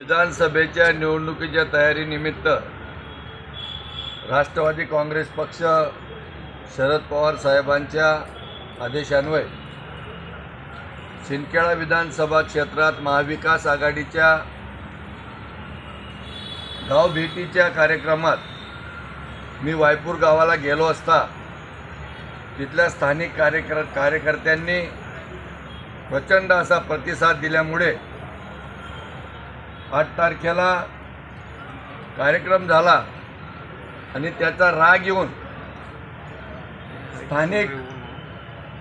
विधानसभेच्या निवडणुकीच्या तयारीनिमित्त राष्ट्रवादी काँग्रेस पक्ष शरद पवार साहेबांच्या आदेशान्वये शिंदखेडा विधानसभा क्षेत्रात महाविकास आघाडीच्या गाव भेटीच्या कार्यक्रमात मी वायपूर गावाला गेलो असता तिथल्या स्थानिक कार्यकर्त्यांनी प्रचंड असा प्रतिसाद दिल्यामुळे 8 तारखेला कार्यक्रम झाला आणि त्याचा राग येऊन स्थानिक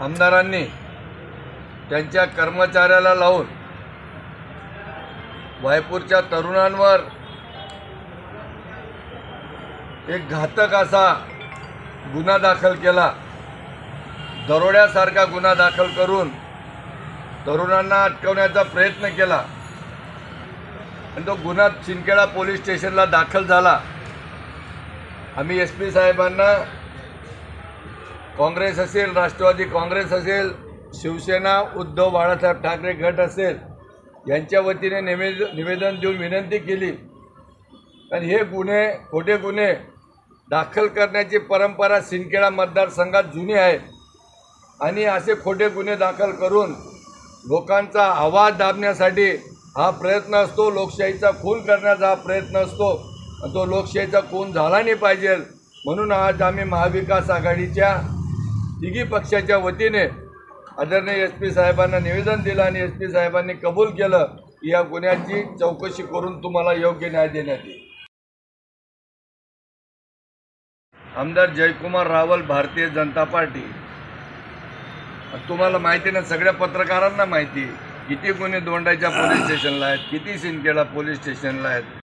आमदारांनी त्यांच्या कर्मचाऱ्याला लावून वायपूरच्या तरुणांवर एक घातक असा गुन्हा दाखल केला। दरोड्यासारखा गुन्हा दाखल करून तरुणांना अटकवण्याचा प्रयत्न केला आणि तो गुन्हा शिंदखेडा पोलीस स्टेशनला दाखल झाला। आम्ही SP साहेबांना काँग्रेस असेल, राष्ट्रवादी काँग्रेस असेल, शिवसेना, उद्धव बाळासाहेब ठाकरे गट असेल यांच्या वतीने निवेदन देऊन विनंती केली। आणि हे गुन्हे, खोटे गुन्हे दाखल करण्याची परंपरा शिंदखेडा मतदारसंघात जुनी आहे आणि असे खोटे गुन्हे दाखल करून लोकांचा आवाज दाबण्यासाठी हा प्रयत्न असतो, लोकशाहीचा खून करण्याचा हा प्रयत्न असतो आणि तो लोकशाहीचा खून झाला नाही पाहिजे। म्हणून आज आम्ही महाविकास आघाडीच्या तिघी पक्षाच्या वतीने आदरणीय SP साहेबांना निवेदन दिलं आणि SP साहेबांनी कबूल केलं की या गुन्ह्याची चौकशी करून तुम्हाला योग्य न्याय देण्यात येईल। आमदार जयकुमार रावल, भारतीय जनता पार्टी। तुम्हाला माहिती ना, सगळ्या पत्रकारांना माहिती किती गुन्हे दोंडाईच्या पोलीस स्टेशनला आहेत, किती शिंदखेडा पोलीस स्टेशनला आहेत।